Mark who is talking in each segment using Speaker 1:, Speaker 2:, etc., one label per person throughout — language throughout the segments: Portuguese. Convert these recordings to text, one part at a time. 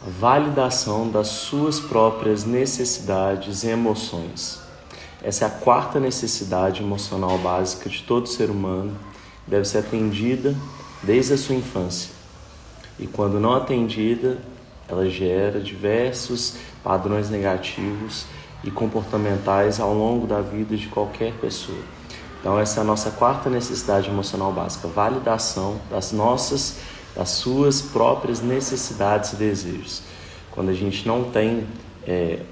Speaker 1: a validação das suas próprias necessidades e emoções. Essa é a quarta necessidade emocional básica de todo ser humano, deve ser atendida desde a sua infância. E quando não atendida, ela gera diversos padrões negativos e comportamentais ao longo da vida de qualquer pessoa. Então essa é a nossa quarta necessidade emocional básica, validação das suas próprias necessidades e desejos. Quando a gente não tem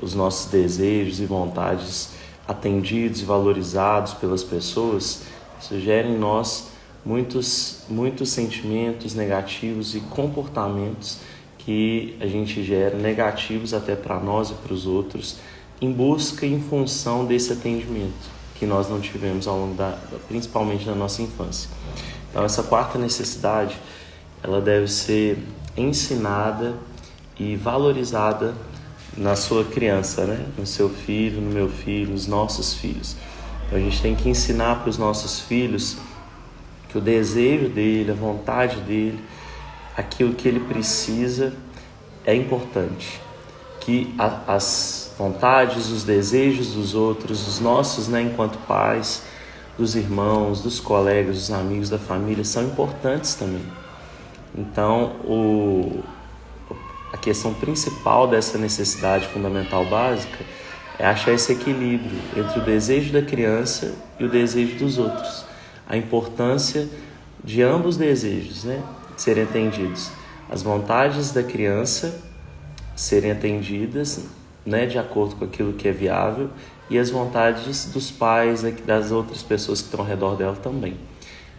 Speaker 1: os nossos desejos e vontades atendidos e valorizados pelas pessoas, isso gera em nós muitos sentimentos negativos e comportamentos que a gente gera negativos até para nós e para os outros, em busca e em função desse atendimento que nós não tivemos ao longo principalmente da nossa infância. Então essa quarta necessidade, ela deve ser ensinada e valorizada na sua criança, né? No seu filho, no meu filho, nos nossos filhos. Então a gente tem que ensinar para os nossos filhos que o desejo dele, a vontade dele, aquilo que ele precisa é importante. Que as vontades, os desejos dos outros, os nossos, né, enquanto pais, dos irmãos, dos colegas, dos amigos, da família, são importantes também. Então, a questão principal dessa necessidade fundamental básica é achar esse equilíbrio entre o desejo da criança e o desejo dos outros. A importância de ambos os desejos, né, serem atendidos. As vontades da criança serem atendidas, né, de acordo com aquilo que é viável, e as vontades dos pais, né, das outras pessoas que estão ao redor dela também.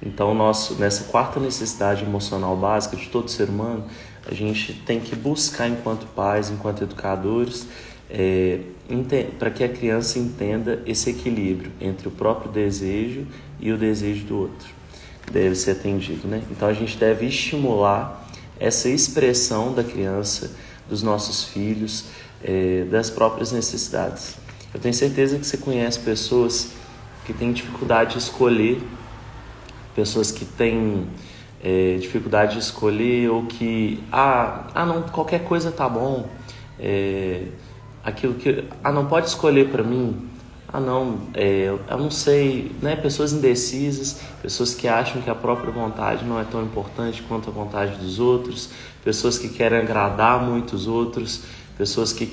Speaker 1: Então, nessa quarta necessidade emocional básica de todo ser humano, a gente tem que buscar, enquanto pais, enquanto educadores, para que a criança entenda esse equilíbrio entre o próprio desejo e o desejo do outro, que deve ser atendido, né? Então, a gente deve estimular essa expressão da criança, dos nossos filhos, das próprias necessidades. Eu tenho certeza que você conhece pessoas que têm dificuldade de escolher, pessoas que têm dificuldade de escolher, ou que não, qualquer coisa tá bom, aquilo que não pode escolher para mim, eu não sei, né? Pessoas indecisas, pessoas que acham que a própria vontade não é tão importante quanto a vontade dos outros, pessoas que querem agradar muito os outros, pessoas que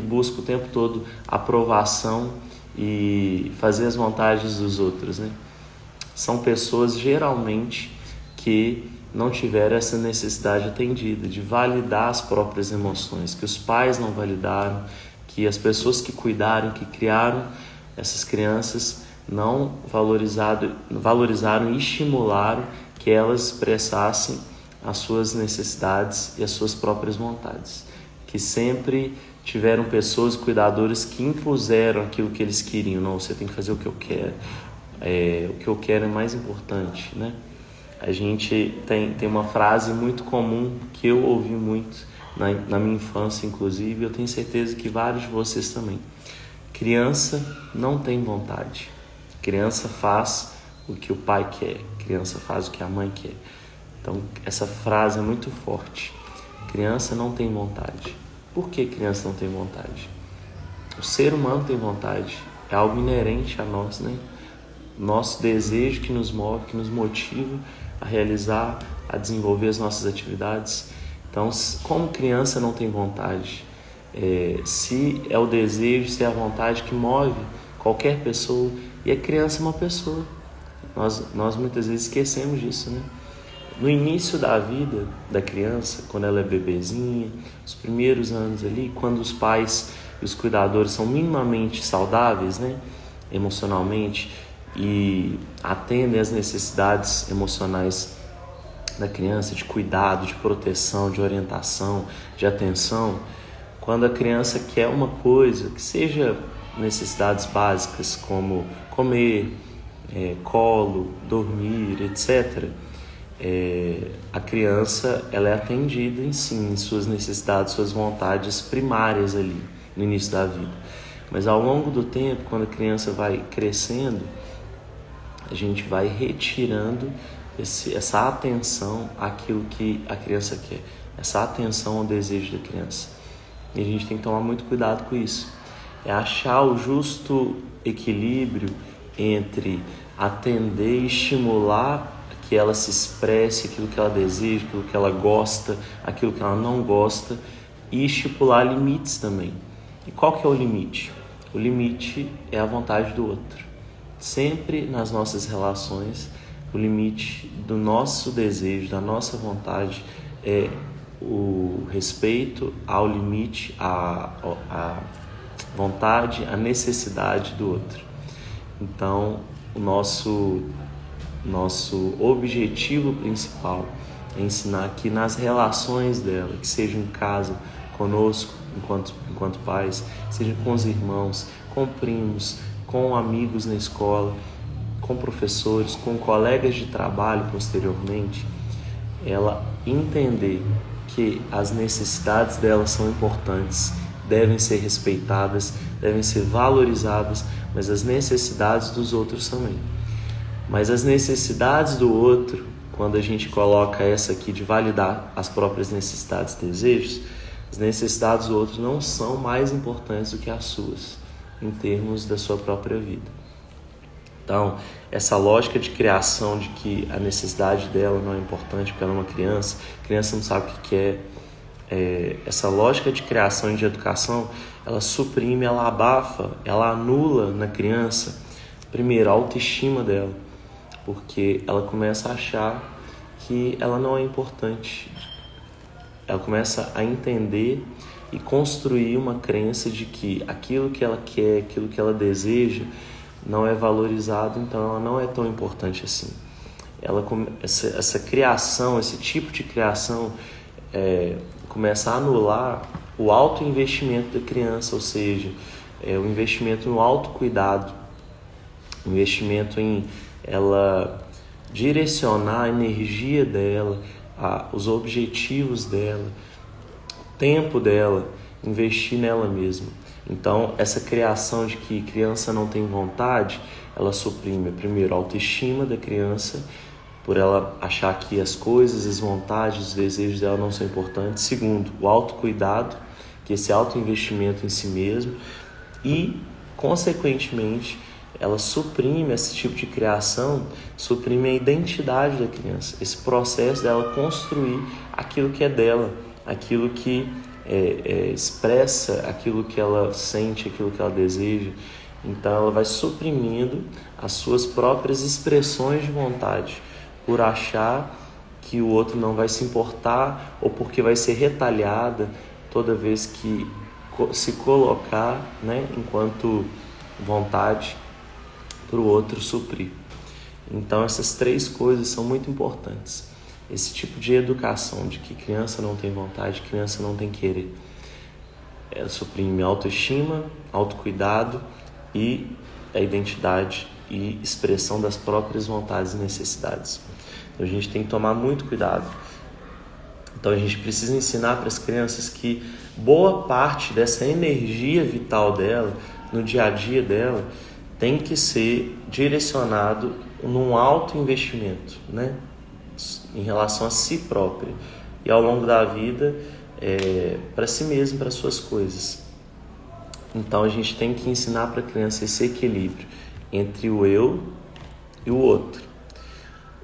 Speaker 1: buscam o tempo todo aprovação e fazer as vontades dos outros, né? São pessoas geralmente que não tiveram essa necessidade atendida de validar as próprias emoções, que os pais não validaram, que as pessoas que cuidaram, que criaram essas crianças não valorizaram e estimularam que elas expressassem as suas necessidades e as suas próprias vontades. Que sempre tiveram pessoas, cuidadores, que impuseram aquilo que eles queriam. Não, você tem que fazer o que eu quero. O que eu quero é mais importante, né? A gente tem uma frase muito comum que eu ouvi muito na minha infância, inclusive, eu tenho certeza que vários de vocês também. Criança não tem vontade. Criança faz o que o pai quer. Criança faz o que a mãe quer. Então, essa frase é muito forte. Criança não tem vontade. Por que criança não tem vontade? O ser humano tem vontade. É algo inerente a nós, né? Nosso desejo que nos move, que nos motiva a realizar, a desenvolver as nossas atividades. Então, como criança não tem vontade, se é o desejo, se é a vontade que move qualquer pessoa, e a criança é uma pessoa. Nós muitas vezes esquecemos disso, né? No início da vida da criança, quando ela é bebezinha, os primeiros anos ali, quando os pais e os cuidadores são minimamente saudáveis, né, emocionalmente, e atendem às necessidades emocionais da criança, de cuidado, de proteção, de orientação, de atenção, quando a criança quer uma coisa, que seja necessidades básicas como comer, colo, dormir, etc., a criança ela é atendida em suas necessidades, suas vontades primárias ali no início da vida. Mas ao longo do tempo, quando a criança vai crescendo, a gente vai retirando essa atenção àquilo que a criança quer. essa atenção ao desejo da criança. E a gente tem que tomar muito cuidado com isso. É achar o justo equilíbrio entre atender e estimular que ela se expresse aquilo que ela deseja, aquilo que ela gosta, aquilo que ela não gosta, e estipular limites também. E qual que é o limite? O limite é a vontade do outro. Sempre nas nossas relações, o limite do nosso desejo, da nossa vontade é o respeito ao limite, à vontade, à necessidade do outro. Então, o nosso objetivo principal é ensinar que nas relações dela, que seja em casa, conosco, enquanto pais, seja com os irmãos, com primos, com amigos na escola, com professores, com colegas de trabalho posteriormente, ela entender que as necessidades dela são importantes, devem ser respeitadas, devem ser valorizadas, mas as necessidades dos outros também. Mas as necessidades do outro, quando a gente coloca essa aqui de validar as próprias necessidades e desejos, as necessidades do outro não são mais importantes do que as suas, em termos da sua própria vida. Então, essa lógica de criação de que a necessidade dela não é importante porque ela é uma criança, a criança não sabe o que é, essa lógica de criação e de educação, ela suprime, ela abafa, ela anula na criança, primeiro, a autoestima dela, porque ela começa a achar que ela não é importante. Ela começa a entender e construir uma crença de que aquilo que ela quer, aquilo que ela deseja, não é valorizado, então ela não é tão importante assim. Essa criação, esse tipo de criação começa a anular o autoinvestimento da criança, ou seja, o investimento no autocuidado, o investimento em ela direcionar a energia dela, os objetivos dela, o tempo dela, investir nela mesma. Então, essa criação de que criança não tem vontade, ela suprime, primeiro, a autoestima da criança, por ela achar que as coisas, as vontades, os desejos dela não são importantes. Segundo, o autocuidado, que é esse autoinvestimento em si mesmo. E, consequentemente, ela suprime esse tipo de criação, suprime a identidade da criança, esse processo dela construir aquilo que é dela, aquilo que expressa aquilo que ela sente, aquilo que ela deseja. Então ela vai suprimindo as suas próprias expressões de vontade por achar que o outro não vai se importar ou porque vai ser retalhada toda vez que se colocar, enquanto vontade para o outro suprir. Então essas três coisas são muito importantes. Esse tipo de educação de que criança não tem vontade, criança não tem querer, ela suprime autoestima, autocuidado e a identidade e expressão das próprias vontades e necessidades. Então a gente tem que tomar muito cuidado. Então a gente precisa ensinar para as crianças que boa parte dessa energia vital dela, no dia a dia dela, tem que ser direcionado num alto investimento, em relação a si própria e ao longo da vida para si mesmo, para suas coisas. Então a gente tem que ensinar para a criança esse equilíbrio entre o eu e o outro.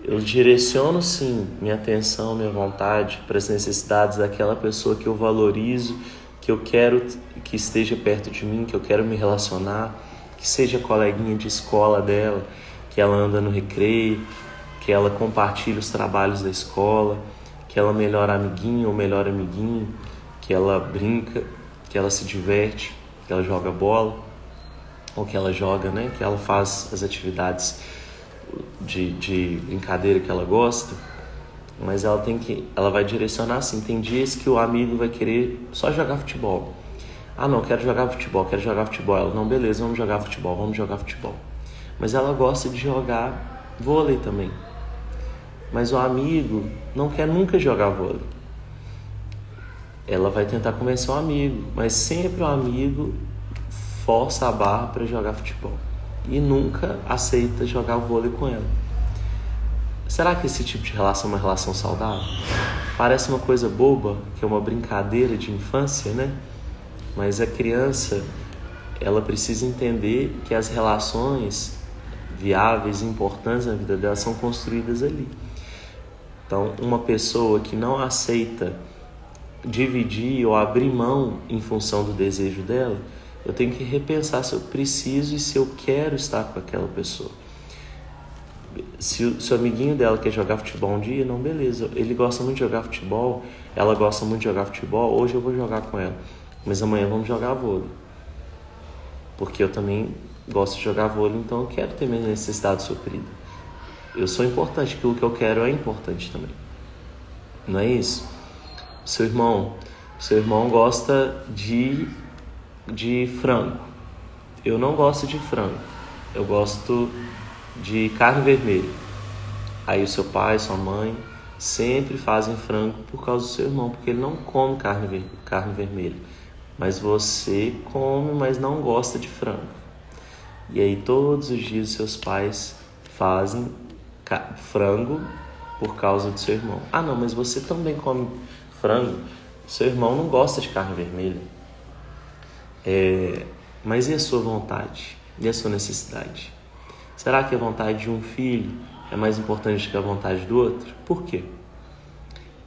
Speaker 1: Eu direciono sim minha atenção, minha vontade para as necessidades daquela pessoa que eu valorizo, que eu quero que esteja perto de mim, que eu quero me relacionar, que seja coleguinha de escola dela, que ela anda no recreio, que ela compartilha os trabalhos da escola, que ela é melhor amiguinha ou melhor amiguinho, que ela brinca, que ela se diverte, que ela joga bola, ou que ela joga, que ela faz as atividades de brincadeira que ela gosta, mas ela vai direcionar assim. Tem dias que o amigo vai querer só jogar futebol. Não, quero jogar futebol. Ela, não, beleza, vamos jogar futebol. Mas ela gosta de jogar vôlei também. Mas o amigo não quer nunca jogar vôlei. Ela vai tentar convencer o amigo, mas sempre o amigo força a barra para jogar futebol e nunca aceita jogar vôlei com ela. Será que esse tipo de relação é uma relação saudável? Parece uma coisa boba, que é uma brincadeira de infância, né? Mas a criança, ela precisa entender que as relações viáveis e importantes na vida dela são construídas ali. Então, uma pessoa que não aceita dividir ou abrir mão em função do desejo dela, eu tenho que repensar se eu preciso e se eu quero estar com aquela pessoa. Se o amiguinho dela quer jogar futebol um dia, não, beleza. Ele gosta muito de jogar futebol, ela gosta muito de jogar futebol, hoje eu vou jogar com ela. Mas amanhã vamos jogar vôlei. Porque eu também gosto de jogar vôlei, então eu quero ter minha necessidade suprida. Eu sou importante, aquilo que eu quero é importante também. Não é isso? Seu irmão gosta de frango. Eu não gosto de frango. Eu gosto de carne vermelha. Aí o seu pai, sua mãe sempre fazem frango por causa do seu irmão, porque ele não come carne vermelha. Mas você come, mas não gosta de frango. E aí todos os dias seus pais fazem frango por causa do seu irmão. Ah não, mas você também come frango. Seu irmão não gosta de carne vermelha. Mas e a sua vontade? E a sua necessidade? Será que a vontade de um filho é mais importante que a vontade do outro? Por quê?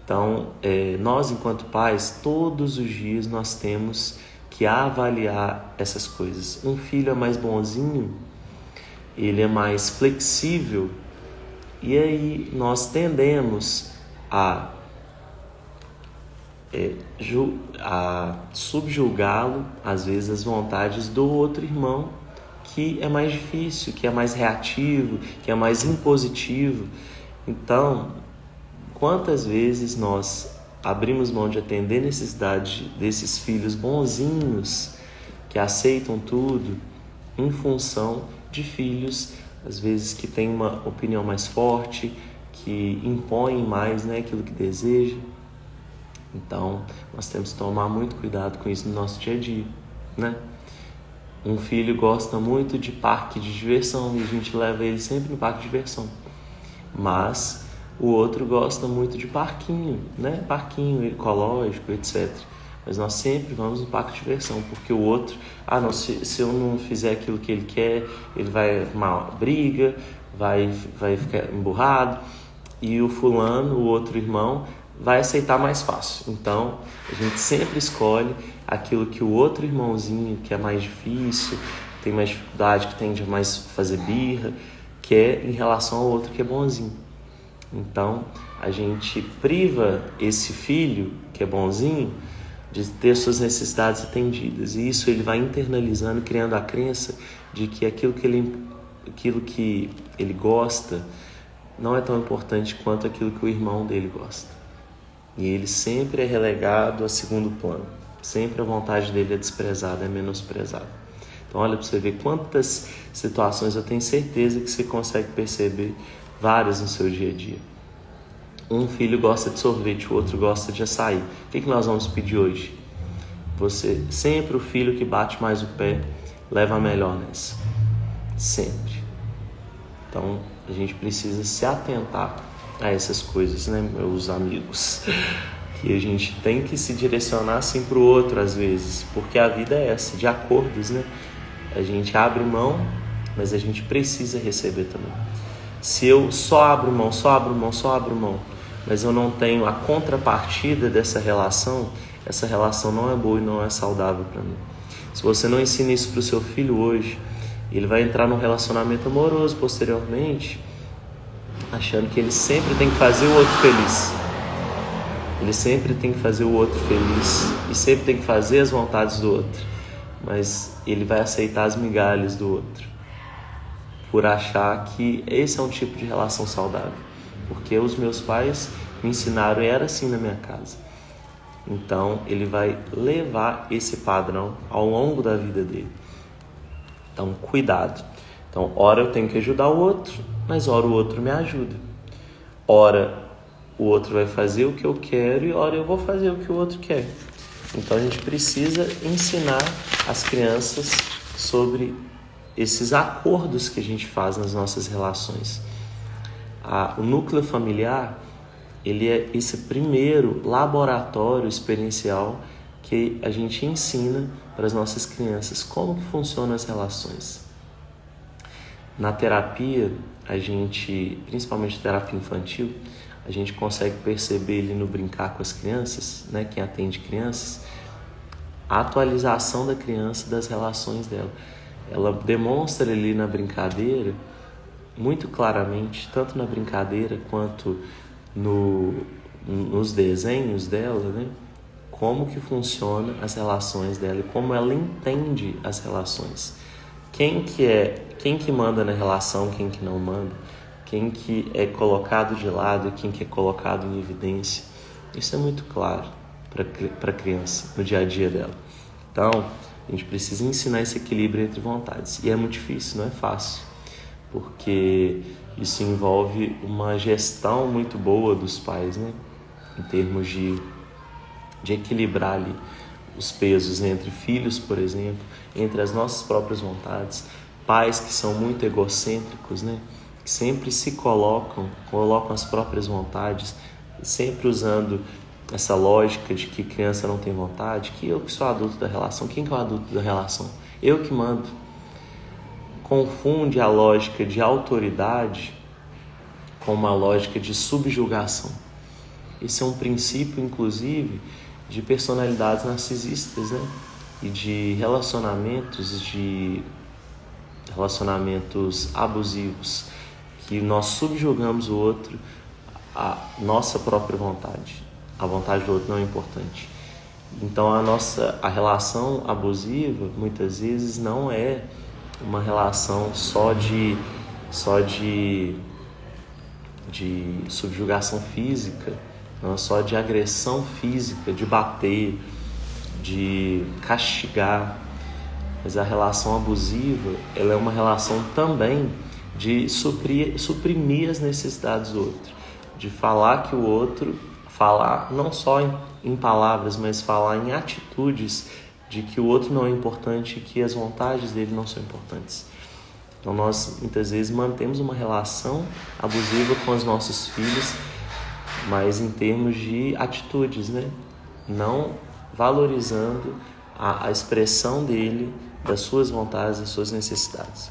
Speaker 1: Então, nós enquanto pais, todos os dias nós temos que avaliar essas coisas. Um filho é mais bonzinho, ele é mais flexível, e aí nós tendemos a subjugá-lo, às vezes, as vontades do outro irmão, que é mais difícil, que é mais reativo, que é mais impositivo. Então, quantas vezes nós abrimos mão de atender necessidade desses filhos bonzinhos, que aceitam tudo, em função de filhos, às vezes, que têm uma opinião mais forte, que impõem mais, né, aquilo que desejam. Então, nós temos que tomar muito cuidado com isso no nosso dia a dia, né? Um filho gosta muito de parque de diversão e a gente leva ele sempre no parque de diversão. Mas o outro gosta muito de parquinho, né? Parquinho ecológico, etc. Mas nós sempre vamos no parque de diversão, porque o outro, não, se eu não fizer aquilo que ele quer, ele vai arrumar briga, vai ficar emburrado, e o fulano, o outro irmão, vai aceitar mais fácil. Então, a gente sempre escolhe aquilo que o outro irmãozinho, que é mais difícil, tem mais dificuldade, que tende a mais fazer birra, quer em relação ao outro que é bonzinho. Então, a gente priva esse filho, que é bonzinho, de ter suas necessidades atendidas. E isso ele vai internalizando, criando a crença de que aquilo que ele gosta não é tão importante quanto aquilo que o irmão dele gosta. E ele sempre é relegado a segundo plano. Sempre a vontade dele é desprezada, é menosprezada. Então olha para você ver quantas situações eu tenho certeza que você consegue perceber, várias no seu dia a dia. Um filho gosta de sorvete, o outro gosta de açaí. O que nós vamos pedir hoje? Sempre o filho que bate mais o pé leva a melhor nessa. Sempre. Então a gente precisa se atentar a essas coisas, né, meus amigos? Que a gente tem que se direcionar assim para o outro às vezes, porque a vida é essa, de acordos, né? A gente abre mão, mas a gente precisa receber também. Se eu só abro mão, mas eu não tenho a contrapartida dessa relação, essa relação não é boa e não é saudável para mim. Se você não ensina isso para o seu filho hoje, ele vai entrar num relacionamento amoroso posteriormente, achando que ele sempre tem que fazer o outro feliz. Ele sempre tem que fazer o outro feliz e sempre tem que fazer as vontades do outro. Mas ele vai aceitar as migalhas do outro por achar que esse é um tipo de relação saudável. Porque os meus pais me ensinaram e era assim na minha casa. Então ele vai levar esse padrão ao longo da vida dele. Então cuidado. Então ora eu tenho que ajudar o outro, mas ora o outro me ajuda. Ora o outro vai fazer o que eu quero e ora eu vou fazer o que o outro quer. Então a gente precisa ensinar as crianças sobre esses acordos que a gente faz nas nossas relações. O núcleo familiar, ele é esse primeiro laboratório experiencial que a gente ensina para as nossas crianças como que funcionam as relações. Na terapia, a gente, principalmente terapia infantil, a gente consegue perceber ali no brincar com as crianças, né, quem atende crianças, a atualização da criança, das relações dela. Ela demonstra ali na brincadeira, muito claramente, tanto na brincadeira quanto nos desenhos dela, né, como que funciona as relações dela e como ela entende as relações. Quem que manda na relação, quem que não manda, quem que é colocado de lado e quem que é colocado em evidência. Isso é muito claro para a criança, no dia a dia dela. Então, a gente precisa ensinar esse equilíbrio entre vontades. E é muito difícil, não é fácil, porque isso envolve uma gestão muito boa dos pais, né? Em termos de equilibrar ali os pesos entre filhos, por exemplo, entre as nossas próprias vontades, pais que são muito egocêntricos, né? Que sempre se colocam as próprias vontades, sempre usando essa lógica de que criança não tem vontade, que eu que sou adulto da relação. Quem que é o adulto da relação? Eu que mando. Confunde a lógica de autoridade com uma lógica de subjugação. Esse é um princípio, inclusive, de personalidades narcisistas, né? E de relacionamentos abusivos, que nós subjugamos o outro à nossa própria vontade. A vontade do outro não é importante. Então a relação abusiva muitas vezes não é uma relação só de subjugação física, não é só de agressão física, de bater, de castigar, mas a relação abusiva, ela é uma relação também de suprimir as necessidades do outro, de falar que o outro, falar não só em palavras, mas falar em atitudes de que o outro não é importante e que as vontades dele não são importantes. Então nós muitas vezes mantemos uma relação abusiva com os nossos filhos, mas em termos de atitudes, né? Não valorizando a expressão dele, das suas vontades, das suas necessidades.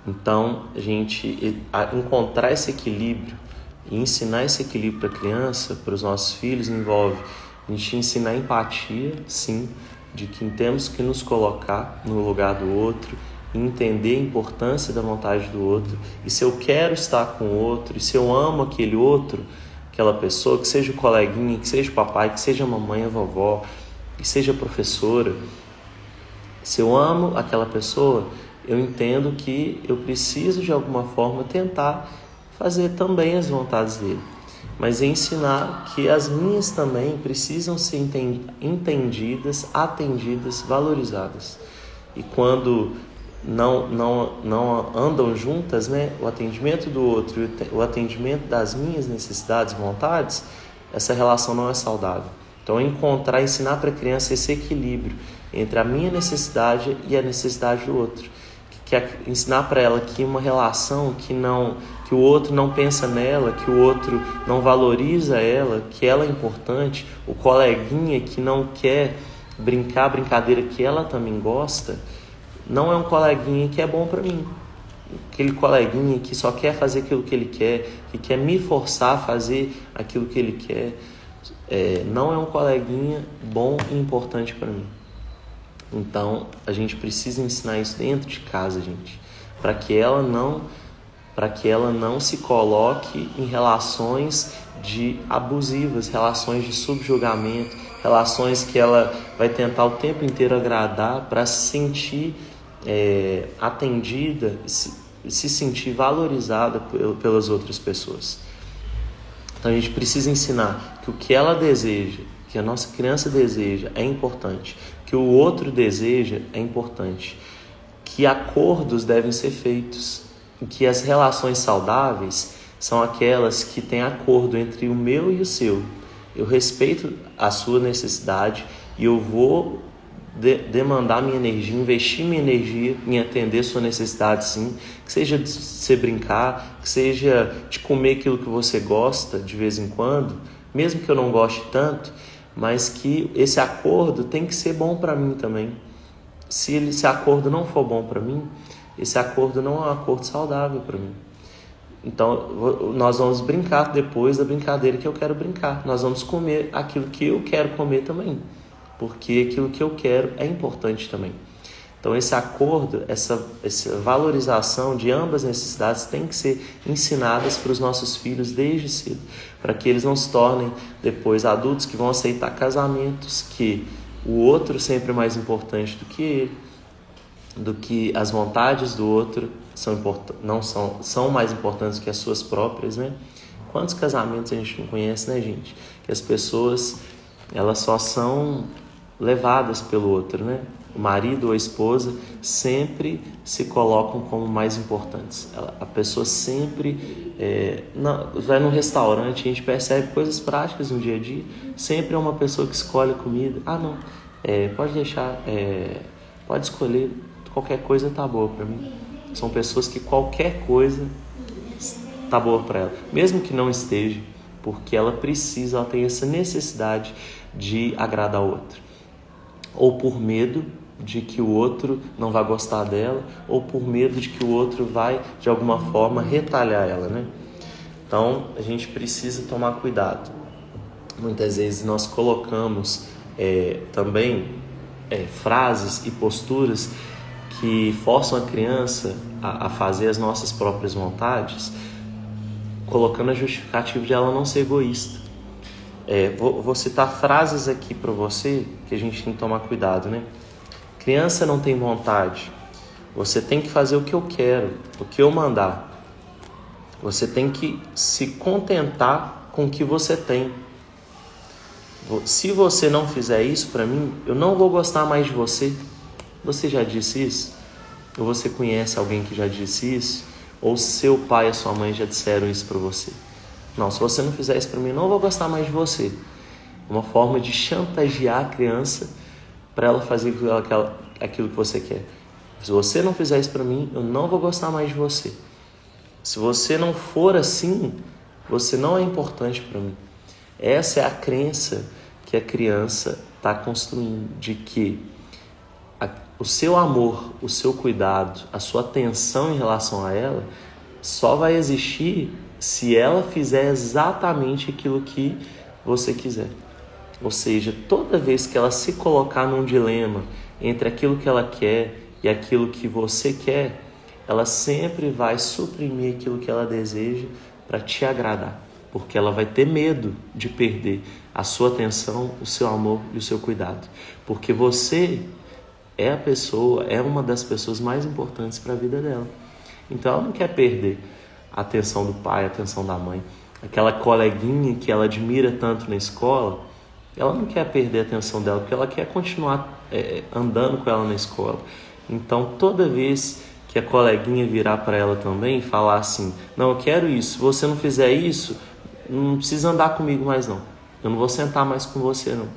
Speaker 1: Então, a gente encontrar esse equilíbrio e ensinar esse equilíbrio para a criança, para os nossos filhos, envolve a gente ensinar empatia, sim, de que temos que nos colocar no lugar do outro, entender a importância da vontade do outro, e se eu quero estar com o outro, e se eu amo aquele outro, aquela pessoa, que seja o coleguinha, que seja o papai, que seja a mamãe, a vovó, que seja a professora, se eu amo aquela pessoa, eu entendo que eu preciso de alguma forma tentar fazer também as vontades dele, mas ensinar que as minhas também precisam ser entendidas, atendidas, valorizadas. E quando não andam juntas, né, o atendimento do outro e o atendimento das minhas necessidades e vontades, essa relação não é saudável. Então, ensinar para a criança esse equilíbrio entre a minha necessidade e a necessidade do outro. Ensinar para ela que uma relação que o outro não pensa nela, que o outro não valoriza ela, que ela é importante, o coleguinha que não quer brincar a brincadeira que ela também gosta, não é um coleguinha que é bom para mim. Aquele coleguinha que só quer fazer aquilo que ele quer, que quer me forçar a fazer aquilo que ele quer, não é um coleguinha bom e importante para mim. Então, a gente precisa ensinar isso dentro de casa, gente, para que ela não se coloque em relações abusivas, relações de subjugamento, relações que ela vai tentar o tempo inteiro agradar para se sentir atendida, se sentir valorizada pelas outras pessoas. Então, a gente precisa ensinar que o que ela deseja, que a nossa criança deseja, é importante, que o outro deseja é importante, que acordos devem ser feitos, que as relações saudáveis são aquelas que têm acordo entre o meu e o seu. Eu respeito a sua necessidade e eu vou demandar minha energia, investir minha energia em atender sua necessidade, sim. Que seja de você brincar, que seja de comer aquilo que você gosta de vez em quando, mesmo que eu não goste tanto, mas que esse acordo tem que ser bom para mim também. Se esse acordo não for bom para mim, esse acordo não é um acordo saudável para mim. Então, nós vamos brincar depois da brincadeira que eu quero brincar. Nós vamos comer aquilo que eu quero comer também, porque aquilo que eu quero é importante também. Então, esse acordo, essa valorização de ambas as necessidades tem que ser ensinadas para os nossos filhos desde cedo, para que eles não se tornem depois adultos que vão aceitar casamentos, que o outro sempre é mais importante do que ele, do que as vontades do outro são mais importantes que as suas próprias, né? Quantos casamentos a gente não conhece, né, gente? Que as pessoas, elas só são levadas pelo outro, né? O marido ou a esposa sempre se colocam como mais importantes. A pessoa sempre vai num restaurante, a gente percebe coisas práticas no dia a dia. Sempre é uma pessoa que escolhe a comida. Pode deixar, pode escolher, qualquer coisa tá boa para mim. São pessoas que qualquer coisa tá boa para ela, mesmo que não esteja, porque ela tem essa necessidade de agradar o outro, ou por medo de que o outro não vai gostar dela, ou por medo de que o outro vai, de alguma forma, retalhar ela, né? Então, a gente precisa tomar cuidado. Muitas vezes nós colocamos também frases e posturas que forçam a criança a fazer as nossas próprias vontades, colocando a justificativa de ela não ser egoísta. Vou citar frases aqui para você que a gente tem que tomar cuidado, né? Criança não tem vontade. Você tem que fazer o que eu quero, o que eu mandar. Você tem que se contentar com o que você tem. Se você não fizer isso para mim, eu não vou gostar mais de você. Você já disse isso? Ou você conhece alguém que já disse isso? Ou seu pai e sua mãe já disseram isso para você? Não, se você não fizer isso para mim, eu não vou gostar mais de você. Uma forma de chantagear a criança para ela fazer aquilo que você quer. Se você não fizer isso para mim, eu não vou gostar mais de você. Se você não for assim, você não é importante para mim. Essa é a crença que a criança está construindo, de que o seu amor, o seu cuidado, a sua atenção em relação a ela só vai existir se ela fizer exatamente aquilo que você quiser. Ou seja, toda vez que ela se colocar num dilema entre aquilo que ela quer e aquilo que você quer, ela sempre vai suprimir aquilo que ela deseja para te agradar, porque ela vai ter medo de perder a sua atenção, o seu amor e o seu cuidado, porque você é uma das pessoas mais importantes para a vida dela. Então ela não quer perder a atenção do pai, a atenção da mãe. Aquela coleguinha que ela admira tanto na escola, ela não quer perder a atenção dela, porque ela quer continuar andando com ela na escola. Então toda vez que a coleguinha virar para ela também e falar assim, não, eu quero isso, se você não fizer isso, não precisa andar comigo mais não, eu não vou sentar mais com você não.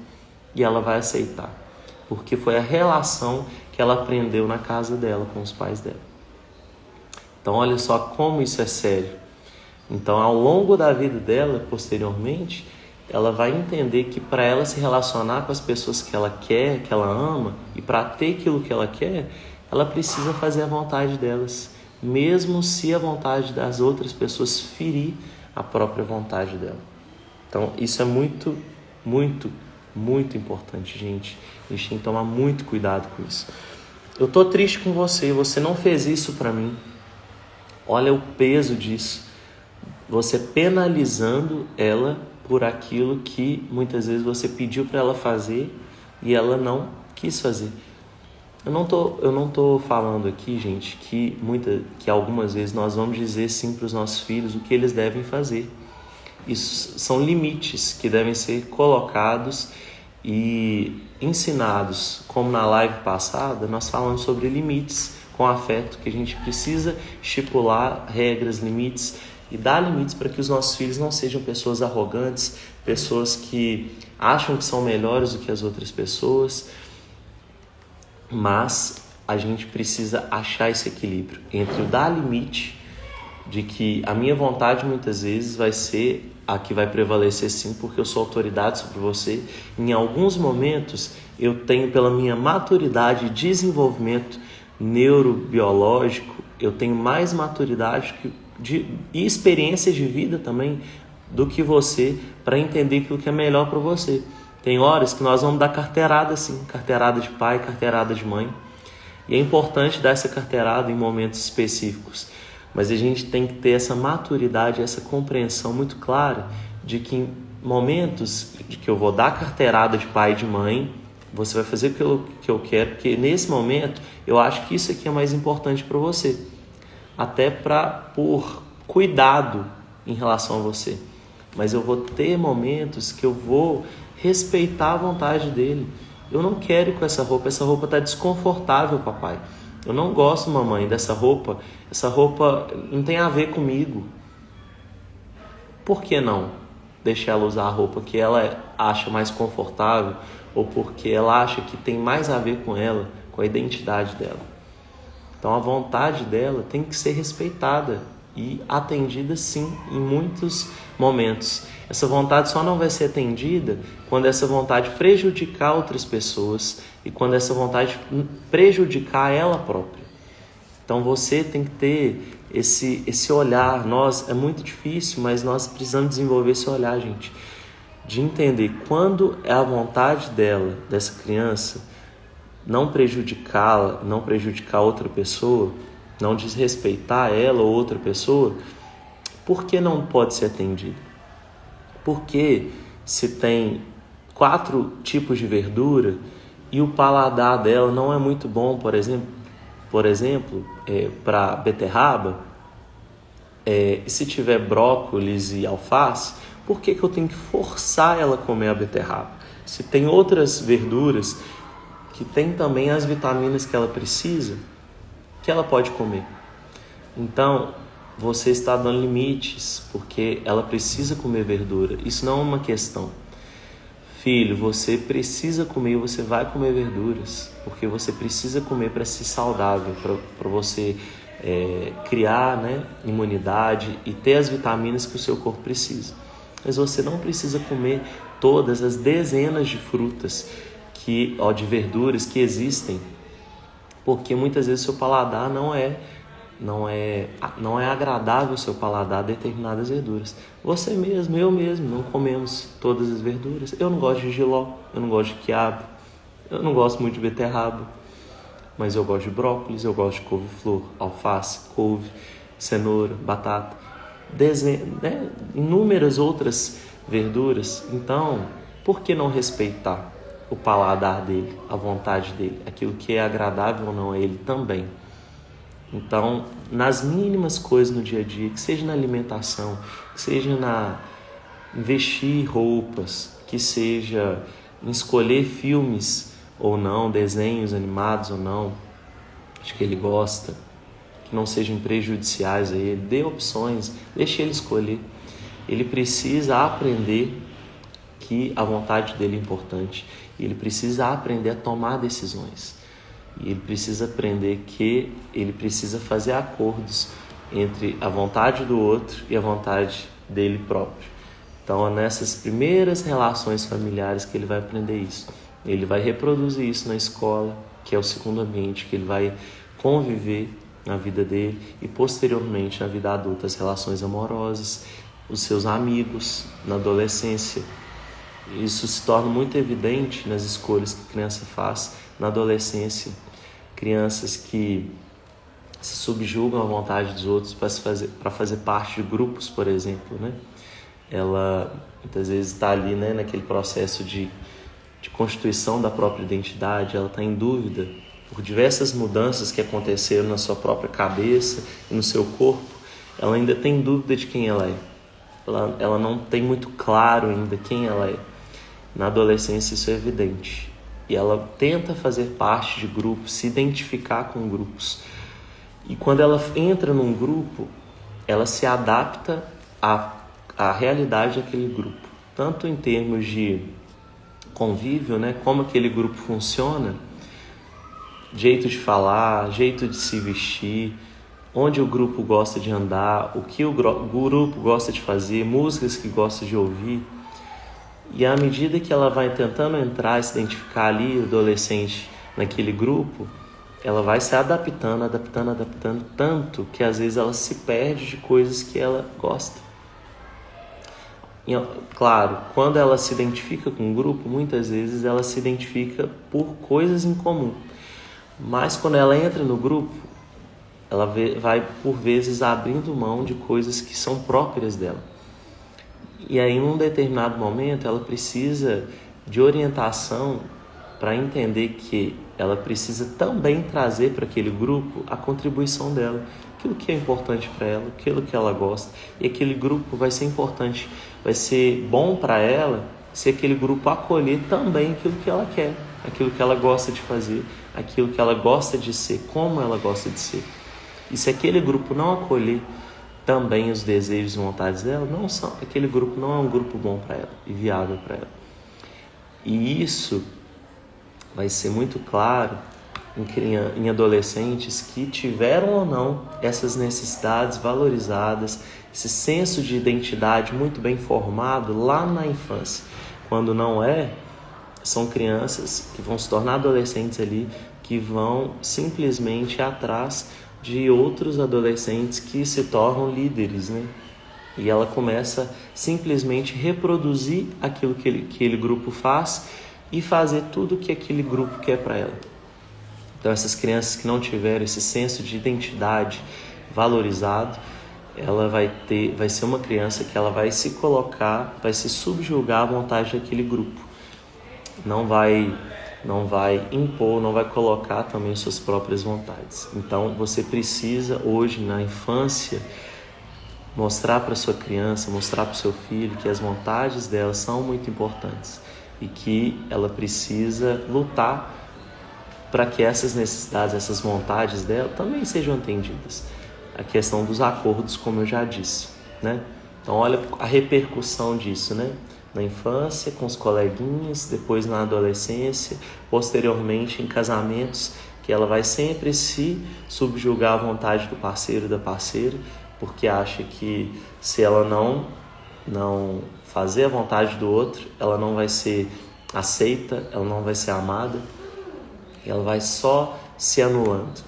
Speaker 1: E ela vai aceitar, porque foi a relação que ela aprendeu na casa dela, com os pais dela. Então olha só como isso é sério. Então ao longo da vida dela, posteriormente, ela vai entender que para ela se relacionar com as pessoas que ela quer, que ela ama, e para ter aquilo que ela quer, ela precisa fazer a vontade delas, mesmo se a vontade das outras pessoas ferir a própria vontade dela. Então isso é muito, muito, muito importante, gente. A gente tem que tomar muito cuidado com isso. Eu tô triste com você, você não fez isso para mim. Olha o peso disso. Você penalizando ela por aquilo que muitas vezes você pediu para ela fazer e ela não quis fazer. Eu não tô falando aqui, gente, que algumas vezes nós vamos dizer sim para os nossos filhos o que eles devem fazer. Isso são limites que devem ser colocados e ensinados. Como na live passada, nós falamos sobre limites com afeto, que a gente precisa estipular regras, limites e dar limites para que os nossos filhos não sejam pessoas arrogantes, pessoas que acham que são melhores do que as outras pessoas. mas a gente precisa achar esse equilíbrio entre o dar limite, de que a minha vontade muitas vezes vai ser a que vai prevalecer sim, porque eu sou autoridade sobre você. Em alguns momentos eu tenho, pela minha maturidade e desenvolvimento neurobiológico, eu tenho mais maturidade e experiências de vida também do que você, para entender aquilo que é melhor para você. Tem horas que nós vamos dar carteirada assim, carteirada de pai, carteirada de mãe, e é importante dar essa carteirada em momentos específicos, mas a gente tem que ter essa maturidade, essa compreensão muito clara de que em momentos de que eu vou dar carteirada de pai e de mãe, você vai fazer o que eu quero, porque nesse momento eu acho que isso aqui é mais importante para você, até por cuidado em relação a você. Mas eu vou ter momentos que eu vou respeitar a vontade dele. Eu não quero ir com essa roupa está desconfortável, papai. Eu não gosto, mamãe, dessa roupa. Essa roupa não tem a ver comigo. Por que não deixar ela usar a roupa que ela acha mais confortável, ou porque ela acha que tem mais a ver com ela, com a identidade dela? Então a vontade dela tem que ser respeitada e atendida sim em muitos momentos. Essa vontade só não vai ser atendida quando essa vontade prejudicar outras pessoas e quando essa vontade prejudicar ela própria. Então você tem que ter esse olhar. É muito difícil, mas nós precisamos desenvolver esse olhar, gente, de entender quando é a vontade dessa criança, não prejudicá-la, não prejudicar outra pessoa, não desrespeitar ela ou outra pessoa. Por que não pode ser atendida? Porque se tem 4 tipos de verdura e o paladar dela não é muito bom, por exemplo, para beterraba, e se tiver brócolis e alface, por que eu tenho que forçar ela a comer a beterraba? Se tem outras verduras que tem também as vitaminas que ela precisa, que ela pode comer. Então, você está dando limites, porque ela precisa comer verdura. Isso não é uma questão. Filho, você precisa comer, você vai comer verduras, porque você precisa comer para ser saudável, para você criar, imunidade e ter as vitaminas que o seu corpo precisa. Mas você não precisa comer todas as dezenas de frutas de verduras que existem, porque muitas vezes o seu paladar não é agradável ao seu paladar determinadas verduras. Você mesmo, eu mesmo, não comemos todas as verduras. Eu não gosto de jiló, eu não gosto de quiabo, eu não gosto muito de beterraba, mas eu gosto de brócolis, eu gosto de couve-flor, alface, couve, cenoura, batata, inúmeras outras verduras. Então, por que não respeitar o paladar dele, a vontade dele, aquilo que é agradável ou não a ele também? Então, nas mínimas coisas no dia a dia, que seja na alimentação, que seja em vestir roupas, que seja em escolher filmes ou não, desenhos animados ou não, acho que ele gosta, que não sejam prejudiciais a ele, dê opções, deixe ele escolher. Ele precisa aprender que a vontade dele é importante, e ele precisa aprender a tomar decisões. E ele precisa aprender que ele precisa fazer acordos entre a vontade do outro e a vontade dele próprio. Então é nessas primeiras relações familiares que ele vai aprender isso. Ele vai reproduzir isso na escola, que é o segundo ambiente que ele vai conviver na vida dele, e posteriormente na vida adulta, as relações amorosas, os seus amigos, na adolescência. Isso se torna muito evidente nas escolhas que a criança faz na adolescência. Crianças que se subjugam à vontade dos outros para fazer parte de grupos, por exemplo, Ela muitas vezes está ali, naquele processo de constituição da própria identidade. Ela está em dúvida por diversas mudanças que aconteceram na sua própria cabeça e no seu corpo. Ela ainda tem dúvida de quem ela é. Ela não tem muito claro ainda quem ela é. Na adolescência isso é evidente. E ela tenta fazer parte de grupos, se identificar com grupos. E quando ela entra num grupo, ela se adapta à realidade daquele grupo. Tanto em termos de convívio, como aquele grupo funciona, jeito de falar, jeito de se vestir, onde o grupo gosta de andar, o que o grupo gosta de fazer, músicas que gosta de ouvir. E à medida que ela vai tentando entrar, se identificar ali, o adolescente, naquele grupo, ela vai se adaptando, tanto que às vezes ela se perde de coisas que ela gosta. E, claro, quando ela se identifica com o grupo, muitas vezes ela se identifica por coisas em comum. Mas quando ela entra no grupo, ela vai por vezes abrindo mão de coisas que são próprias dela. E aí, num determinado momento, ela precisa de orientação para entender que ela precisa também trazer para aquele grupo a contribuição dela, aquilo que é importante para ela, aquilo que ela gosta. E aquele grupo vai ser importante, vai ser bom para ela se aquele grupo acolher também aquilo que ela quer, aquilo que ela gosta de fazer, aquilo que ela gosta de ser, como ela gosta de ser. E se aquele grupo não acolher também os desejos e vontades dela, aquele grupo não é um grupo bom para ela e viável para ela. E isso vai ser muito claro em adolescentes que tiveram ou não essas necessidades valorizadas, esse senso de identidade muito bem formado lá na infância. Quando não é, são crianças que vão se tornar adolescentes ali, que vão simplesmente atrás de outros adolescentes que se tornam líderes, né? E ela começa simplesmente reproduzir aquilo que aquele grupo faz e fazer tudo o que aquele grupo quer para ela. Então, essas crianças que não tiveram esse senso de identidade valorizado, ela vai ser uma criança que ela vai se colocar, vai se subjugar à vontade daquele grupo. Não vai impor, não vai colocar também suas próprias vontades. Então, você precisa hoje, na infância, mostrar para sua criança, mostrar para o seu filho que as vontades dela são muito importantes e que ela precisa lutar para que essas necessidades, essas vontades dela também sejam atendidas. A questão dos acordos, como eu já disse, né? Então, olha a repercussão disso, né? Na infância, com os coleguinhas, depois na adolescência, posteriormente em casamentos, que ela vai sempre se subjugar à vontade do parceiro e da parceira, porque acha que se ela não fazer a vontade do outro, ela não vai ser aceita, ela não vai ser amada, ela vai só se anulando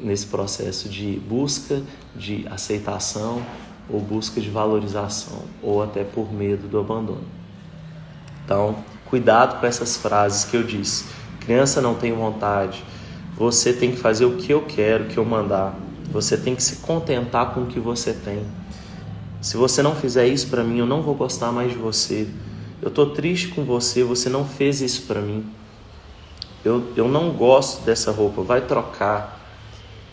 Speaker 1: nesse processo de busca de aceitação ou busca de valorização, ou até por medo do abandono. Então, cuidado com essas frases que eu disse. Criança não tem vontade, você tem que fazer o que eu quero, o que eu mandar. Você tem que se contentar com o que você tem. Se você não fizer isso para mim, eu não vou gostar mais de você. Eu estou triste com você, você não fez isso para mim. Eu não gosto dessa roupa, vai trocar.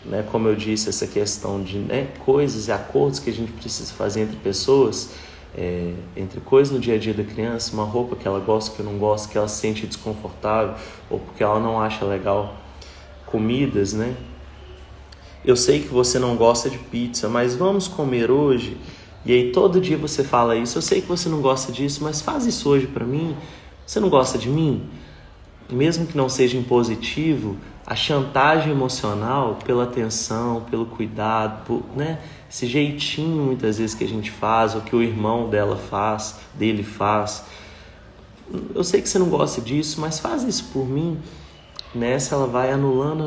Speaker 1: Né? Como eu disse, essa questão de coisas e acordos que a gente precisa fazer entre pessoas, entre coisas no dia a dia da criança, uma roupa que ela gosta, que eu não gosto, que ela se sente desconfortável ou porque ela não acha legal, comidas, né? Eu sei que você não gosta de pizza, mas vamos comer hoje. E aí todo dia você fala isso, eu sei que você não gosta disso, mas faz isso hoje para mim. Você não gosta de mim? Mesmo que não seja impositivo, a chantagem emocional pela atenção, pelo cuidado, né? Esse jeitinho muitas vezes que a gente faz, ou que o irmão dele faz. Eu sei que você não gosta disso, mas faz isso por mim. Nessa ela vai anulando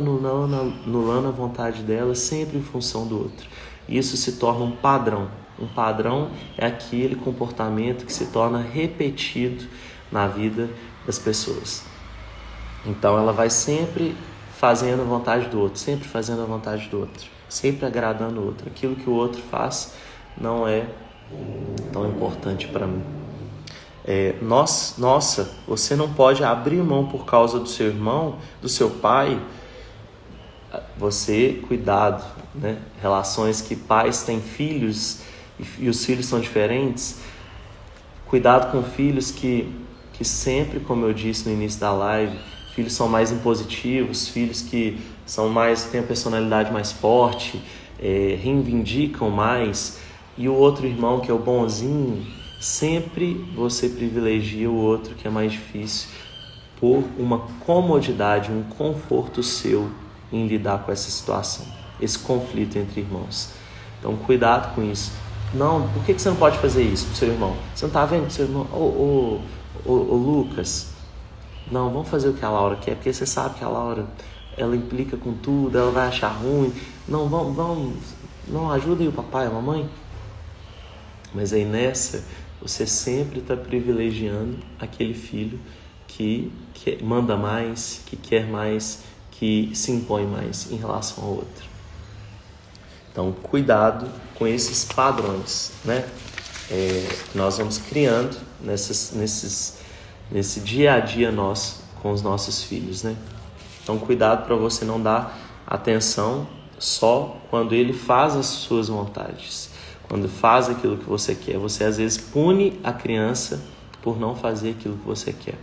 Speaker 1: a vontade dela, sempre em função do outro. Isso se torna um padrão. Um padrão é aquele comportamento que se torna repetido na vida das pessoas. Então ela vai sempre fazendo a vontade do outro, sempre fazendo a vontade do outro, sempre agradando o outro. Aquilo que o outro faz não é tão importante para mim. Você não pode abrir mão por causa do seu irmão, do seu pai. Cuidado, né? Relações que pais têm filhos e os filhos são diferentes. Cuidado com filhos que sempre, como eu disse no início da live, filhos são mais impositivos, filhos que têm a personalidade mais forte, reivindicam mais, e o outro irmão que é o bonzinho, sempre você privilegia o outro que é mais difícil, por uma comodidade, um conforto seu em lidar com essa situação, esse conflito entre irmãos. Então, cuidado com isso. Não, por que você não pode fazer isso pro seu irmão? Você não tá vendo pro seu irmão? Ô Lucas, não, vamos fazer o que a Laura quer, porque você sabe que a Laura, ela implica com tudo, ela vai achar ruim. Não, vamos, não, ajuda aí o papai, a mamãe. Mas aí nessa, você sempre está privilegiando aquele filho que manda mais, que quer mais, que se impõe mais em relação ao outro. Então, cuidado com esses padrões, né? Nós vamos criando nesse dia a dia nosso com os nossos filhos, né? Então, cuidado para você não dar atenção só quando ele faz as suas vontades, quando faz aquilo que você quer. Você às vezes pune a criança por não fazer aquilo que você quer.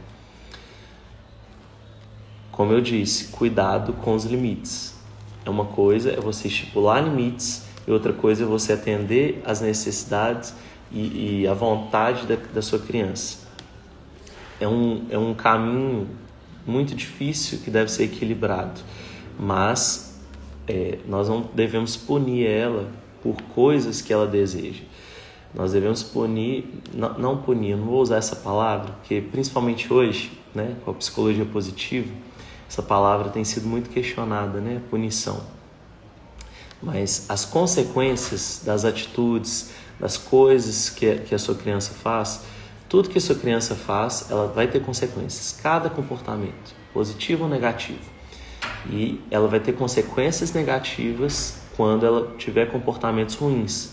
Speaker 1: Como eu disse, cuidado com os limites. Uma coisa é você estipular limites e outra coisa é você atender às necessidades e à vontade da sua criança. É um caminho muito difícil que deve ser equilibrado, mas nós não devemos punir ela por coisas que ela deseja. Nós devemos punir, não punir, não vou usar essa palavra, porque principalmente hoje, né, com a psicologia positiva, essa palavra tem sido muito questionada, né? Punição. Mas as consequências das atitudes, das coisas que a sua criança faz, tudo que a sua criança faz, ela vai ter consequências. Cada comportamento, positivo ou negativo. E ela vai ter consequências negativas quando ela tiver comportamentos ruins,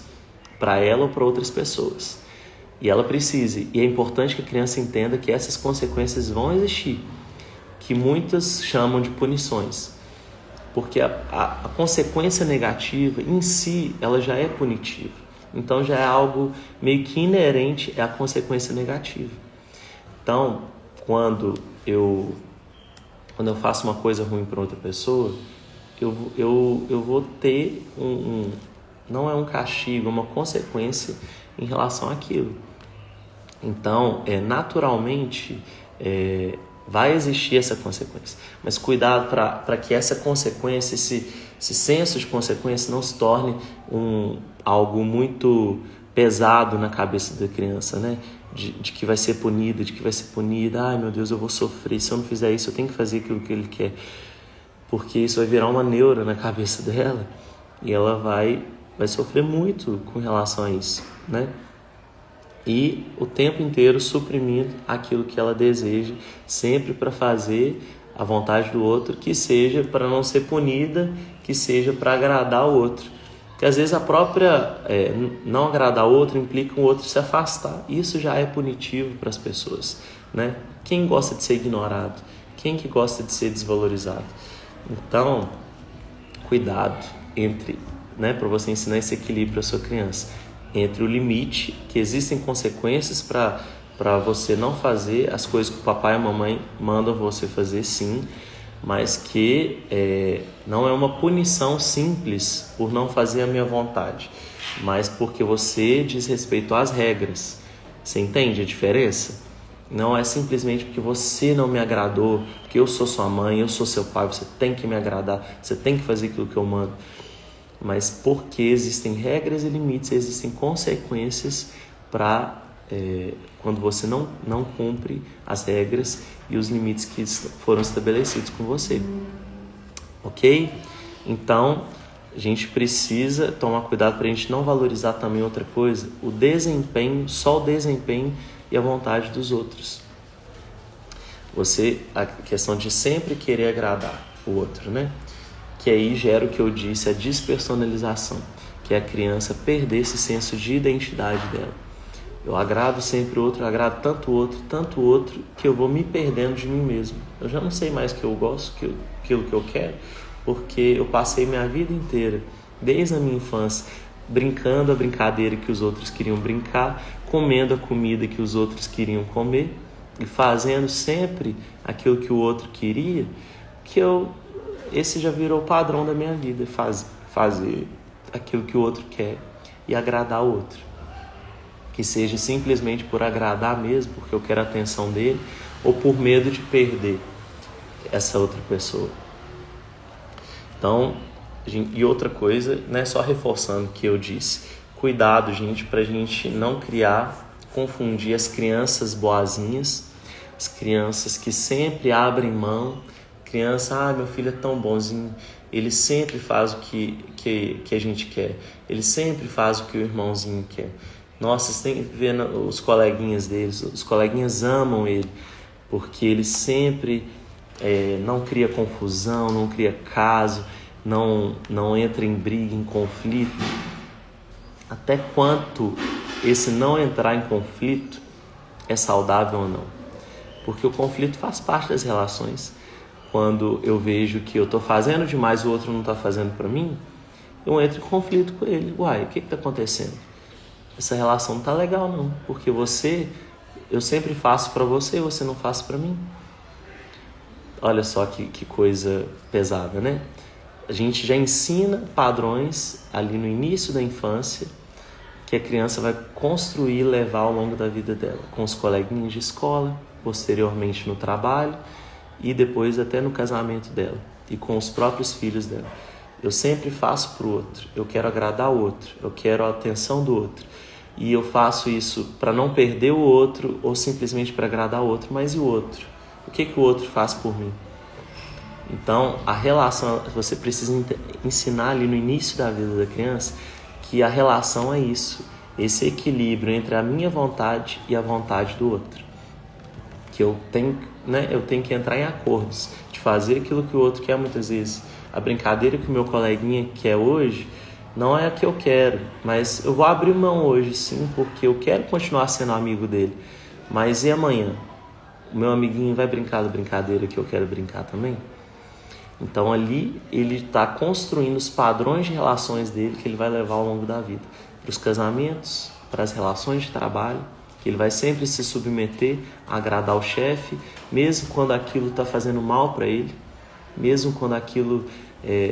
Speaker 1: para ela ou para outras pessoas. E ela precisa, e é importante que a criança entenda que essas consequências vão existir, que muitas chamam de punições, porque a consequência negativa em si, ela já é punitiva, então já é algo meio que inerente à consequência negativa. Então, quando eu faço uma coisa ruim para outra pessoa, eu vou ter não é um castigo, é uma consequência em relação àquilo. Então, naturalmente, vai existir essa consequência, mas cuidado para que essa consequência, esse senso de consequência não se torne algo muito pesado na cabeça da criança, né? De que vai ser punida, ai meu Deus, eu vou sofrer, se eu não fizer isso eu tenho que fazer aquilo que ele quer, porque isso vai virar uma neura na cabeça dela e ela vai sofrer muito com relação a isso, né? E o tempo inteiro suprimindo aquilo que ela deseja, sempre para fazer a vontade do outro, que seja para não ser punida, que seja para agradar o outro. Porque às vezes a própria não agradar o outro implica o outro se afastar. Isso já é punitivo para as pessoas, né? Quem gosta de ser ignorado? Quem que gosta de ser desvalorizado? Então, cuidado para você ensinar esse equilíbrio à sua criança, entre o limite, que existem consequências para você não fazer as coisas que o papai e a mamãe mandam você fazer, sim, mas que não é uma punição simples por não fazer a minha vontade, mas porque você desrespeitou as regras. Você entende a diferença? Não é simplesmente porque você não me agradou, porque eu sou sua mãe, eu sou seu pai, você tem que me agradar, você tem que fazer aquilo que eu mando. Mas porque existem regras e limites, existem consequências para quando você não cumpre as regras e os limites que foram estabelecidos com você. Ok? Então, a gente precisa tomar cuidado para a gente não valorizar também outra coisa, o desempenho, só o desempenho e a vontade dos outros. A questão de sempre querer agradar o outro, né? Que aí gera o que eu disse, a despersonalização, que é a criança perder esse senso de identidade dela. Eu agrado sempre o outro, eu agrado tanto o outro, que eu vou me perdendo de mim mesmo. Eu já não sei mais o que eu gosto, aquilo que eu quero, porque eu passei minha vida inteira, desde a minha infância, brincando a brincadeira que os outros queriam brincar, comendo a comida que os outros queriam comer e fazendo sempre aquilo que o outro queria, esse já virou o padrão da minha vida, fazer aquilo que o outro quer e agradar o outro. Que seja simplesmente por agradar mesmo, porque eu quero a atenção dele, ou por medo de perder essa outra pessoa. Então, e outra coisa, né, só reforçando o que eu disse, cuidado, gente, para a gente não confundir as crianças boazinhas, as crianças que sempre abrem mão, criança, meu filho é tão bonzinho, ele sempre faz o que a gente quer, ele sempre faz o que o irmãozinho quer. Nossa, você tem que ver os coleguinhas deles, os coleguinhas amam ele, porque ele sempre não cria confusão, não cria caso, não entra em briga, em conflito. Até quanto esse não entrar em conflito é saudável ou não? Porque o conflito faz parte das relações. Quando eu vejo que eu estou fazendo demais, o outro não está fazendo para mim, eu entro em conflito com ele. Uai, o que está acontecendo? Essa relação não está legal não, porque eu sempre faço para você e você não faz para mim. Olha só que coisa pesada, né? A gente já ensina padrões ali no início da infância que a criança vai construir e levar ao longo da vida dela, com os coleguinhas de escola, posteriormente no trabalho e depois até no casamento dela e com os próprios filhos dela. Eu sempre faço para o outro, eu quero agradar o outro, eu quero a atenção do outro. E eu faço isso para não perder o outro ou simplesmente para agradar o outro, mas e o outro? O que o outro faz por mim? Então, a relação, você precisa ensinar ali no início da vida da criança que a relação é isso, esse equilíbrio entre a minha vontade e a vontade do outro. Que eu tenho que entrar em acordos, de fazer aquilo que o outro quer muitas vezes. A brincadeira que o meu coleguinha quer hoje não é a que eu quero, mas eu vou abrir mão hoje sim, porque eu quero continuar sendo amigo dele. Mas e amanhã? O meu amiguinho vai brincar da brincadeira que eu quero brincar também? Então ali ele está construindo os padrões de relações dele que ele vai levar ao longo da vida. Para os casamentos, para as relações de trabalho, que ele vai sempre se submeter a agradar o chefe, mesmo quando aquilo está fazendo mal para ele, mesmo quando aquilo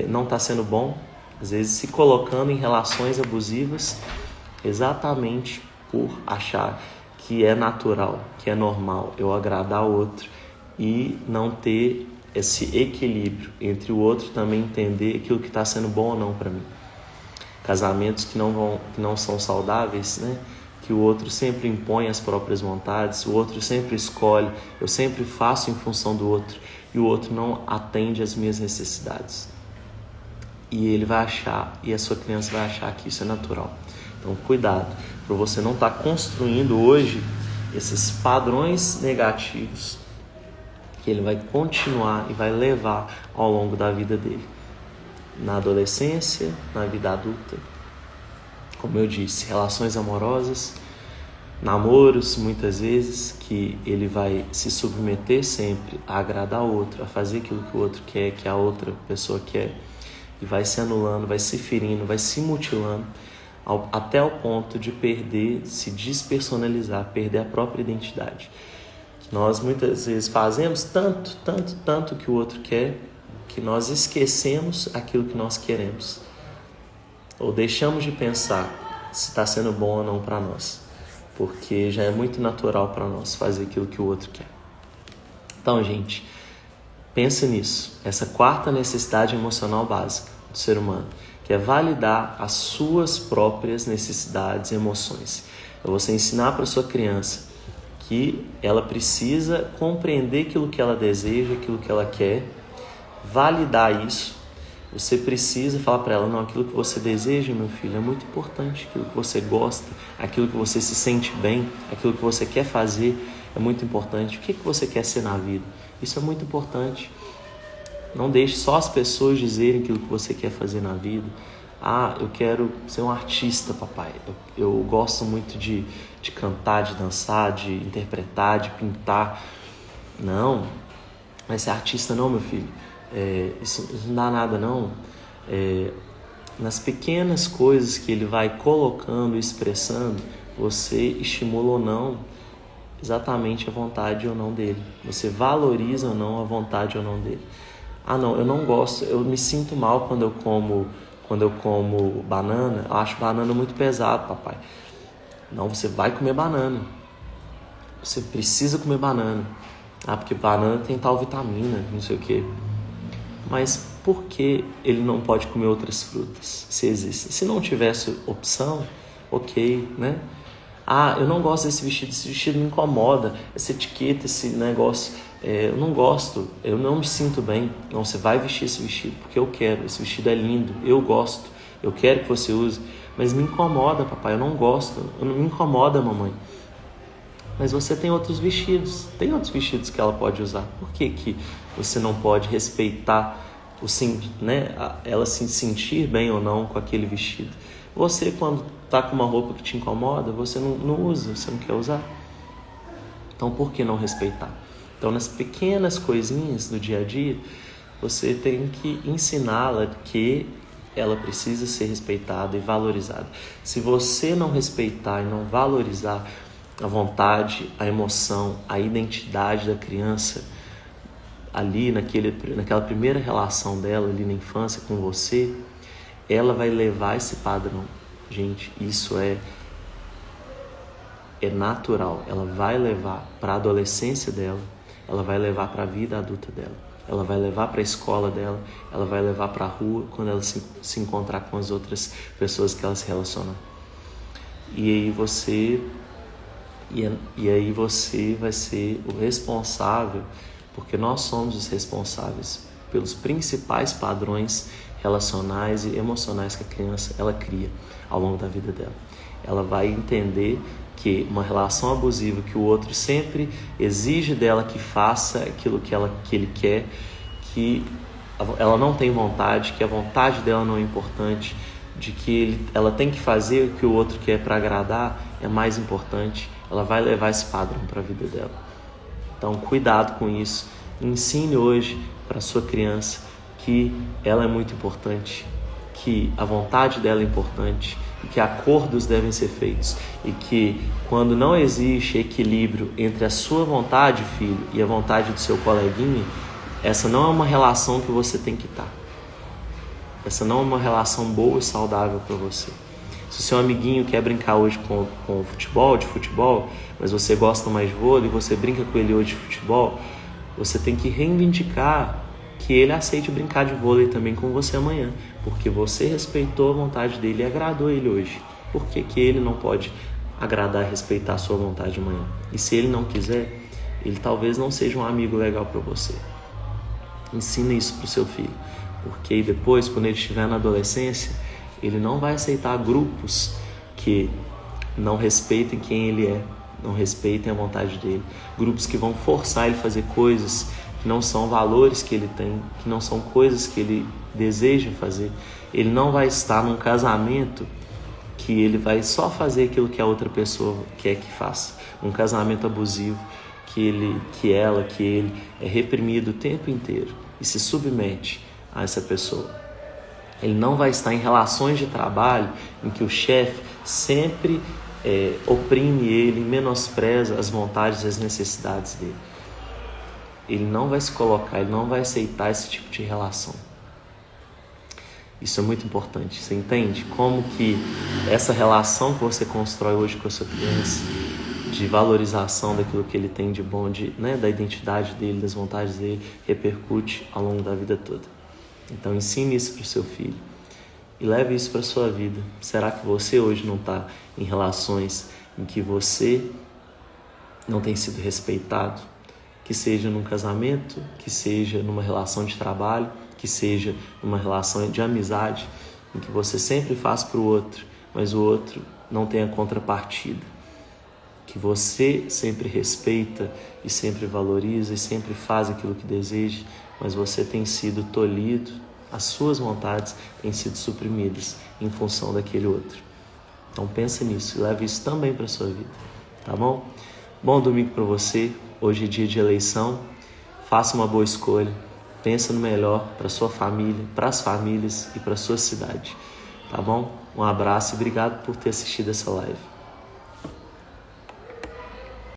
Speaker 1: não está sendo bom, às vezes se colocando em relações abusivas, exatamente por achar que é natural, que é normal eu agradar o outro e não ter esse equilíbrio entre o outro também entender aquilo que está sendo bom ou não para mim. Casamentos que não são saudáveis, né? Que o outro sempre impõe as próprias vontades, o outro sempre escolhe, eu sempre faço em função do outro e o outro não atende às minhas necessidades. E ele vai achar, e a sua criança vai achar que isso é natural. Então, cuidado, para você não estar construindo hoje esses padrões negativos que ele vai continuar e vai levar ao longo da vida dele. Na adolescência, na vida adulta, como eu disse, relações amorosas, namoros muitas vezes, que ele vai se submeter sempre a agradar o outro, a fazer aquilo que o outro quer, que a outra pessoa quer, e vai se anulando, vai se ferindo, vai se mutilando, até o ponto de se despersonalizar, perder a própria identidade. Nós muitas vezes fazemos tanto que o outro quer, que nós esquecemos aquilo que nós queremos. Ou deixamos de pensar se está sendo bom ou não para nós. Porque já é muito natural para nós fazer aquilo que o outro quer. Então, gente, pensa nisso. Essa quarta necessidade emocional básica do ser humano, que é validar as suas próprias necessidades e emoções. É você ensinar para sua criança que ela precisa compreender aquilo que ela deseja, aquilo que ela quer, validar isso. Você precisa falar para ela, não, aquilo que você deseja, meu filho, é muito importante, aquilo que você gosta, aquilo que você se sente bem, aquilo que você quer fazer é muito importante. O que você quer ser na vida? Isso é muito importante. Não deixe só as pessoas dizerem aquilo que você quer fazer na vida. Eu quero ser um artista, papai. Eu gosto muito de cantar, de dançar, de interpretar, de pintar. Não, mas ser artista não, meu filho. Isso não dá nada, não. Nas pequenas coisas que ele vai colocando, expressando, você estimula ou não exatamente a vontade ou não dele. Você valoriza ou não a vontade ou não dele. Não, eu não gosto, eu me sinto mal quando eu como banana. Eu acho banana muito pesado, papai. Não, você vai comer banana. Você precisa comer banana. Ah, porque banana tem tal vitamina, não sei o quê. Mas por que ele não pode comer outras frutas, se existem? Se não tivesse opção, ok, né? Ah, eu não gosto desse vestido me incomoda, essa etiqueta, esse negócio, eu não gosto, eu não me sinto bem. Não, você vai vestir esse vestido porque eu quero, esse vestido é lindo, eu gosto, eu quero que você use, mas me incomoda, papai, eu não gosto, não me incomoda, mamãe. Mas você tem outros vestidos que ela pode usar. Por que que você não pode respeitar ela se sentir bem ou não com aquele vestido? Você, quando está com uma roupa que te incomoda, você não usa, você não quer usar. Então, por que não respeitar? Então, nas pequenas coisinhas do dia a dia, você tem que ensiná-la que ela precisa ser respeitada e valorizada. Se você não respeitar e não valorizar a vontade, a emoção, a identidade da criança, ali naquela primeira relação dela ali na infância com você, ela vai levar esse padrão. Gente, isso é natural. Ela vai levar para a adolescência dela, ela vai levar para a vida adulta dela, ela vai levar para a escola dela, ela vai levar para a rua quando ela se encontrar com as outras pessoas que ela se relaciona. E aí você vai ser o responsável, porque nós somos os responsáveis pelos principais padrões relacionais e emocionais que a criança ela cria ao longo da vida dela. Ela vai entender que uma relação abusiva, que o outro sempre exige dela que faça aquilo que ele quer, que ela não tem vontade, que a vontade dela não é importante, de que ela tem que fazer o que o outro quer para agradar é mais importante. Ela vai levar esse padrão para a vida dela. Então, cuidado com isso. Ensine hoje para a sua criança que ela é muito importante, que a vontade dela é importante e que acordos devem ser feitos. E que quando não existe equilíbrio entre a sua vontade, filho, e a vontade do seu coleguinha, essa não é uma relação que você tem que estar. Essa não é uma relação boa e saudável para você. Se o seu amiguinho quer brincar hoje com de futebol, mas você gosta mais de vôlei e você brinca com ele hoje de futebol, você tem que reivindicar que ele aceite brincar de vôlei também com você amanhã, porque você respeitou a vontade dele e agradou ele hoje. Por que que ele não pode agradar e respeitar a sua vontade amanhã? E se ele não quiser, ele talvez não seja um amigo legal para você. Ensina isso para o seu filho, porque depois, quando ele estiver na adolescência, ele não vai aceitar grupos que não respeitem quem ele é, não respeitem a vontade dele, grupos que vão forçar ele a fazer coisas que não são valores que ele tem, que não são coisas que ele deseja fazer. Ele não vai estar num casamento que ele vai só fazer aquilo que a outra pessoa quer que faça, um casamento abusivo que ele é reprimido o tempo inteiro e se submete a essa pessoa. Ele não vai estar em relações de trabalho em que o chefe sempre oprime ele, menospreza as vontades e as necessidades dele. Ele não vai se colocar, ele não vai aceitar esse tipo de relação. Isso é muito importante, você entende? Como que essa relação que você constrói hoje com a sua criança, de valorização daquilo que ele tem de bom, da identidade dele, das vontades dele, repercute ao longo da vida toda. Então ensine isso para o seu filho e leve isso para a sua vida. Será que você hoje não está em relações em que você não tem sido respeitado? Que seja num casamento, que seja numa relação de trabalho, que seja numa relação de amizade, em que você sempre faz para o outro, mas o outro não tem a contrapartida. Que você sempre respeita e sempre valoriza e sempre faz aquilo que deseja, mas você tem sido tolhido, as suas vontades têm sido suprimidas em função daquele outro. Então pensa nisso e leve isso também para a sua vida, tá bom? Bom domingo para você, hoje é dia de eleição, faça uma boa escolha, pensa no melhor para sua família, para as famílias e para a sua cidade, tá bom? Um abraço e obrigado por ter assistido essa live.